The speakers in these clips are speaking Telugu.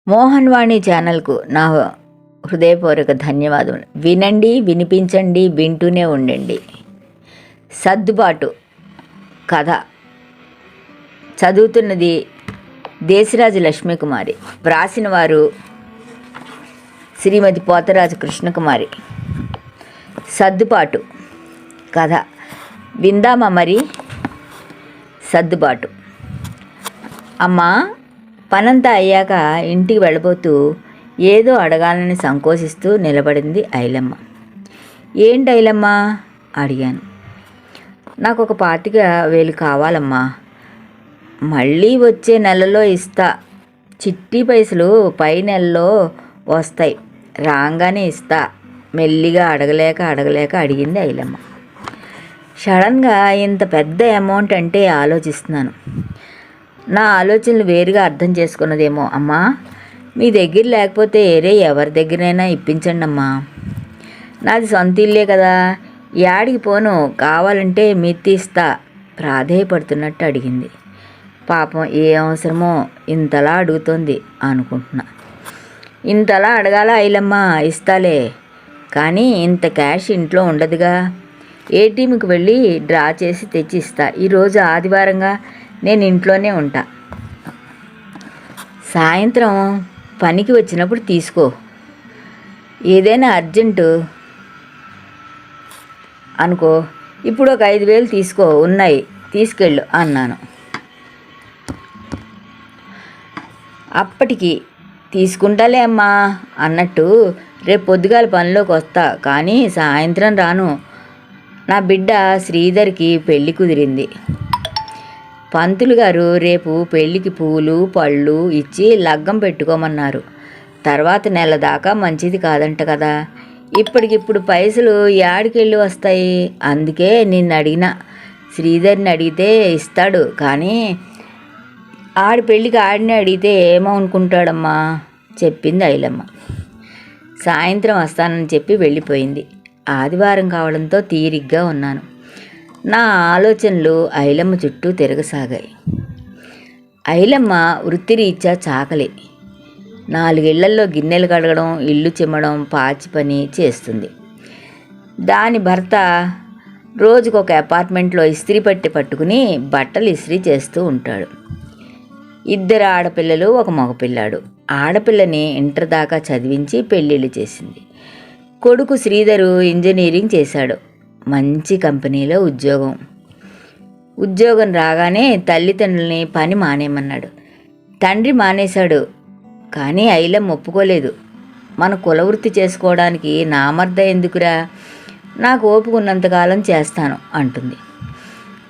మోహన్ వాణి ఛానల్కు నా హృదయపూర్వక ధన్యవాదములు. వినండి, వినిపించండి, వింటూనే ఉండండి. సర్దుబాటు కథ చదువుతున్నది దేశరాజు లక్ష్మీకుమారి. వ్రాసిన వారు శ్రీమతి పోతరాజు కృష్ణకుమారి. సర్దుబాటు కథ విందామా మరి? సర్దుబాటు. అమ్మా, పనంతా అయ్యాక ఇంటికి వెళ్ళబోతూ ఏదో అడగాలని సంకోచిస్తూ నిలబడింది ఐలమ్మ. ఏంటి ఐలమ్మ అడిగాను. నాకు ఒక 25,000 కావాలమ్మా. మళ్ళీ వచ్చే నెలలో ఇస్తా. చిట్టి పైసలు పై నెలలో వస్తాయి, రాగానే ఇస్తా. మెల్లిగా అడగలేక అడిగింది ఐలమ్మ. సడన్గా ఇంత పెద్ద అమౌంట్ అంటే ఆలోచిస్తున్నాను. నా ఆలోచనలు వేరుగా అర్థం చేసుకున్నదేమో. అమ్మా, మీ దగ్గర లేకపోతే ఎవరి దగ్గరైనా ఇప్పించండి అమ్మా. నాది సొంత ఇల్లే కదా, యాడికి పోను, కావాలంటే మిత్తి ఇస్తా ప్రాధేయపడుతున్నట్టు అడిగింది. పాపం ఏ అవసరమో ఇంతలా అడుగుతోంది అనుకుంటున్నా. ఇంతలా అడగాల ఐలమ్మ? ఇస్తాలే, కానీ ఇంత క్యాష్ ఇంట్లో ఉండదుగా. ఏటీఎంకి వెళ్ళి డ్రా చేసి తెచ్చి ఇస్తా. ఈరోజు ఆదివారంగా నేను ఇంట్లోనే ఉంటా. సాయంత్రం పనికి వచ్చినప్పుడు తీసుకో. ఏదైనా అర్జెంటు అనుకో, ఇప్పుడు ఒక 5,000 తీసుకో, ఉన్నాయి, తీసుకెళ్ళు అన్నాను. అప్పటికి తీసుకుంటాలే అమ్మా అన్నట్టు రేపు పొద్దుగాల పనిలోకి వస్తా, కానీ సాయంత్రం రాను. నా బిడ్డ శ్రీధర్కి పెళ్ళి కుదిరింది. పంతులు గారు రేపు పెళ్ళికి పూలు పళ్ళు ఇచ్చి లగ్గం పెట్టుకోమన్నారు. తర్వాత నెల దాకా మంచిది కాదంట కదా. ఇప్పటికిప్పుడు పైసలు యాడికెళ్ళి వస్తాయి? అందుకే నిన్ను అడిగిన. శ్రీధర్ని అడిగితే ఇస్తాడు, కానీ ఆడి పెళ్ళికి ఆడిని అడిగితే ఏమనుకుంటాడమ్మా చెప్పింది ఐలమ్మ. సాయంత్రం వస్తానని చెప్పి వెళ్ళిపోయింది. ఆదివారం కావడంతో తీరిగ్గా ఉన్నాను. నా ఆలోచనలు ఐలమ్మ చుట్టూ తిరగసాగాయి. ఐలమ్మ వృత్తిరీత్యా చాకలి. 4 ఇళ్లల్లో గిన్నెలు కడగడం, ఇల్లు చిమ్మడం, పాచి పని చేస్తుంది. దాని భర్త రోజుకొక అపార్ట్మెంట్లో ఇస్త్రీ పట్టి పట్టుకుని బట్టలు ఇస్త్రీ చేస్తూ ఉంటాడు. 2 ఆడపిల్లలు, 1 మగపిల్లాడు. ఆడపిల్లని ఇంటర్ దాకా చదివించి పెళ్ళిళ్ళు చేసింది. కొడుకు శ్రీధరు ఇంజనీరింగ్ చేశాడు. మంచి కంపెనీలో ఉద్యోగం రాగానే తల్లిదండ్రులని పని మానేయమన్నాడు. తండ్రి మానేశాడు, కానీ ఐలమ్మ ఒప్పుకోలేదు. మన కులవృత్తి చేసుకోవడానికి నా మర్ద ఎందుకురా, నాకు ఓపుకున్నంతకాలం చేస్తాను అంటుంది.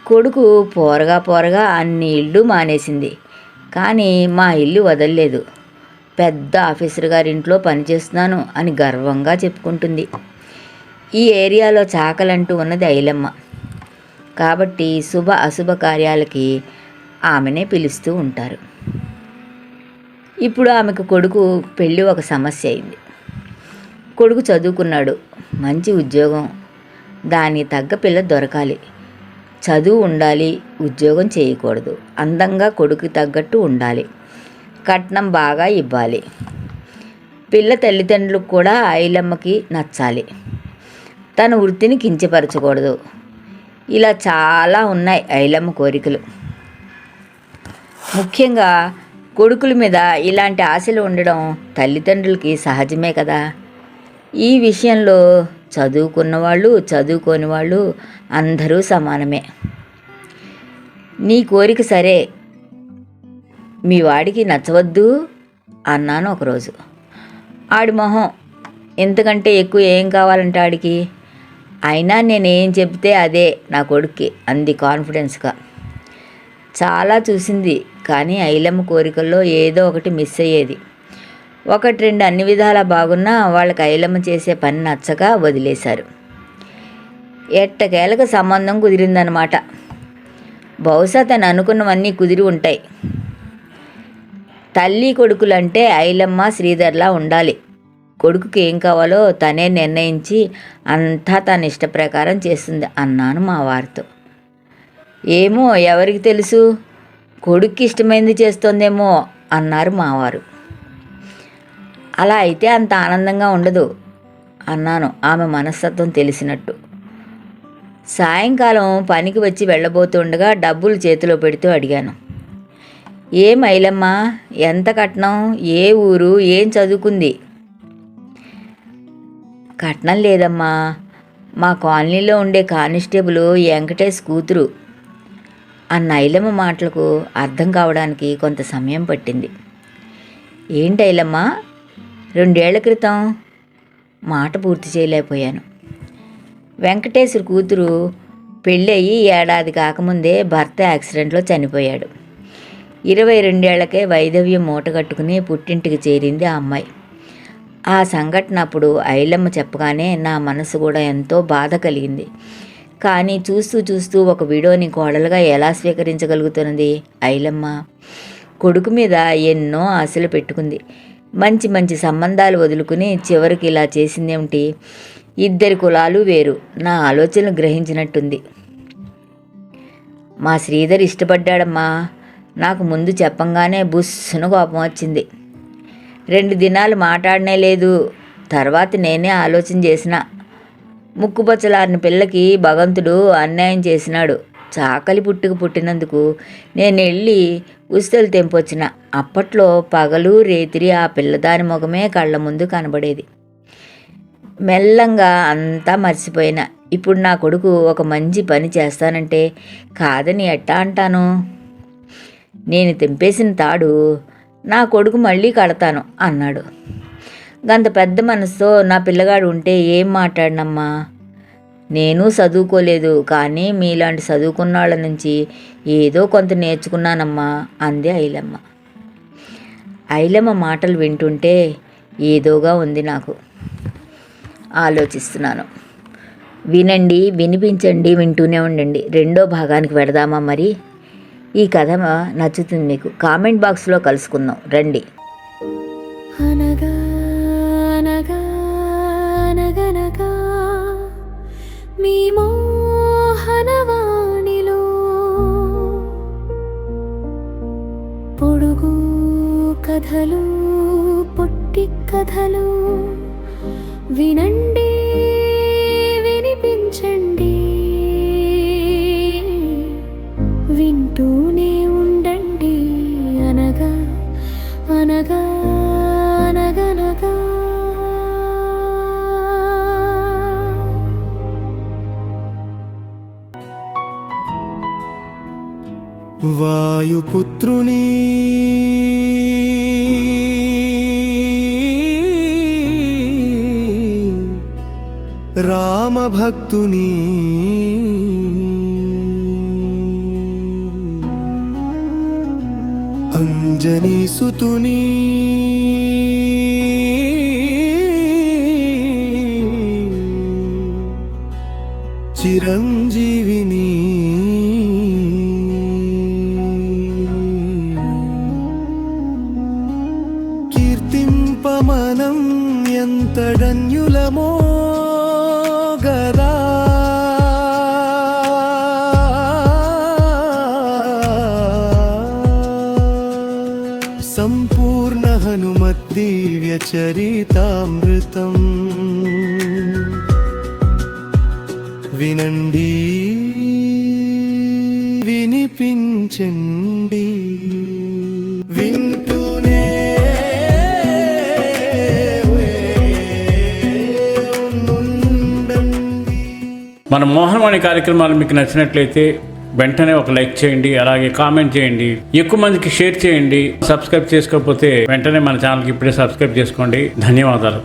కొడుకు పోరగా అన్ని ఇళ్ళు మానేసింది, కానీ మా ఇల్లు వదలలేదు. పెద్ద ఆఫీసర్ గారింట్లో పనిచేస్తున్నాను అని గర్వంగా చెప్పుకుంటుంది. ఈ ఏరియాలో చాకలంటూ ఉన్నది ఐలమ్మ కాబట్టి శుభ అశుభ కార్యాలకి ఆమెనే పిలుస్తూ ఉంటారు. ఇప్పుడు ఆమెకు కొడుకు పెళ్ళి ఒక సమస్య అయింది. కొడుకు చదువుకున్నాడు, మంచి ఉద్యోగం, దానికి తగ్గ పిల్ల దొరకాలి. చదువు ఉండాలి, ఉద్యోగం చేయకూడదు. అందంగా కొడుకు తగ్గట్టు ఉండాలి, కట్నం బాగా ఇవ్వాలి. పిల్ల తల్లిదండ్రులకు కూడా ఐలమ్మకి నచ్చాలి, తన వృత్తిని కించపరచకూడదు. ఇలా చాలా ఉన్నాయి ఐలమ్మ కోరికలు. ముఖ్యంగా కొడుకుల మీద ఇలాంటి ఆశలు ఉండడం తల్లిదండ్రులకి సహజమే కదా. ఈ విషయంలో చదువుకున్నవాళ్ళు, చదువుకోని వాళ్ళు అందరూ సమానమే. నీ కోరిక సరే, మీ వాడికి నచ్చవద్దు అన్నాను ఒకరోజు. ఆడి మొహం, ఎంతకంటే ఎక్కువ ఏం కావాలంటే ఆడికి? అయినా నేనేం చెప్తే అదే నా కొడుక్కి అంది కాన్ఫిడెన్స్గా. చాలా చూసింది, కానీ ఐలమ్మ కోరికల్లో ఏదో ఒకటి మిస్ అయ్యేది. 1-2 అన్ని విధాలా బాగున్నా వాళ్ళకి ఐలమ్మ చేసే పని నచ్చక వదిలేశారు. ఎట్టకేలకు సంబంధం కుదిరిందనమాట. బహుశా తను అనుకున్నవన్నీ కుదిరి ఉంటాయి. తల్లి కొడుకులంటే ఐలమ్మ శ్రీధర్లా ఉండాలి. కొడుకుకి ఏం కావాలో తనే నిర్ణయించి అంతా తన ఇష్ట ప్రకారం చేస్తుంది అన్నాను మా వారితో. ఏమో ఎవరికి తెలుసు, కొడుక్కి ఇష్టమైంది చేస్తోందేమో అన్నారు మావారు. అలా అయితే అంత ఆనందంగా ఉండదు అన్నాను ఆమె మనస్తత్వం తెలిసినట్టు. సాయంకాలం పనికి వచ్చి వెళ్ళబోతుండగా డబ్బులు చేతిలో పెడుతూ అడిగాను, ఏ మైలమ్మ, ఎంత కట్నం, ఏ ఊరు, ఏం చదువుకుంది? కట్నం లేదమ్మా, మా కాలనీలో ఉండే కానిస్టేబుల్ వెంకటేష్ కూతురు అన్న ఐలమ్మ మాటలకు అర్థం కావడానికి కొంత సమయం పట్టింది. ఏంటి ఐలమ్మ, 2 ఏళ్ల క్రితం? మాట పూర్తి చేయలేకపోయాను. వెంకటేశ్వర కూతురు పెళ్ళి అయ్యి ఏడాది కాకముందే భర్త యాక్సిడెంట్లో చనిపోయాడు. 22 ఏళ్లకే వైధవ్యం మూటగట్టుకుని పుట్టింటికి చేరింది ఆ అమ్మాయి. ఆ సంఘటన అప్పుడు ఐలమ్మ చెప్పగానే నా మనసు కూడా ఎంతో బాధ కలిగింది. కానీ చూస్తూ చూస్తూ ఒక వీడియోని కోడలుగా ఎలా స్వీకరించగలుగుతున్నది ఐలమ్మ? కొడుకు మీద ఎన్నో ఆశలు పెట్టుకుంది. మంచి మంచి సంబంధాలు వదులుకుని చివరికి ఇలా చేసిందేమిటి? 2 కులాలు వేరు. నా ఆలోచనలు గ్రహించినట్టుంది. మా శ్రీధర్ ఇష్టపడ్డాడమ్మా. నాకు ముందు చెప్పంగానే బుస్సున కోపం వచ్చింది. 2 దినాలు మాట్లాడనే లేదు. తర్వాత నేనే ఆలోచన చేసిన. ముక్కుపచ్చలారిన పిల్లకి భగవంతుడు అన్యాయం చేసినాడు. చాకలి పుట్టినందుకు నేను వెళ్ళి ఉస్తలు తెంపొచ్చిన. అప్పట్లో పగలు రేతిరి ఆ పిల్లదాని ముఖమే కళ్ళ ముందు కనబడేది. మెల్లంగా అంతా మర్చిపోయినా. ఇప్పుడు నా కొడుకు ఒక మంచి పని చేస్తానంటే కాదని ఎట్టా అంటాను? నేను తెంపేసిన తాడు నా కొడుకు మళ్ళీ కడతాను అన్నాడు. గంత పెద్ద మనసుతో నా పిల్లగాడు ఉంటే ఏం మాట్లాడినమ్మా? నేను చదువుకోలేదు, కానీ మీలాంటి చదువుకున్న వాళ్ళ నుంచి ఏదో కొంత నేర్చుకున్నానమ్మా అంది ఐలమ్మ. ఐలమ్మ మాటలు వింటుంటే ఏదోగా ఉంది నాకు. ఆలోచిస్తున్నాను. వినండి, వినిపించండి, వింటూనే ఉండండి. 2వ భాగానికి వెడదామా మరి? ఈ కథ నచ్చుతుంది మీకు. కామెంట్ బాక్స్లో కలుసుకుందాం రండి. అనగా అనగా అనగనగా మీ మోహనవాణిలో పొడుగు కథలు, పొట్టి కథలు వినండి, వినిపించండి, వింటూనే ఉండండి. అనగా అనగా అనగనగా. వాయుపుత్రుని రామభక్తుని అంజనీసుతుని చిరంజీవిని కీర్తింపమనం ఎంతడన్యులమో గదా. సంపూర్ణ హనుమద్దివ్య చరితామృతం వినండి, వినిపించండి, వింటూనే ఉండండి. మన మోహనవాణి కార్యక్రమాలు మీకు నచ్చినట్లయితే వెంటనే ఒక లైక్ చేయండి, అలాగే కామెంట్ చేయండి, ఎక్కువ మందికి షేర్ చేయండి. సబ్స్క్రైబ్ చేసుకోకపోతే వెంటనే మన ఛానల్కి ఇప్పుడే సబ్స్క్రైబ్ చేసుకోండి. ధన్యవాదాలు.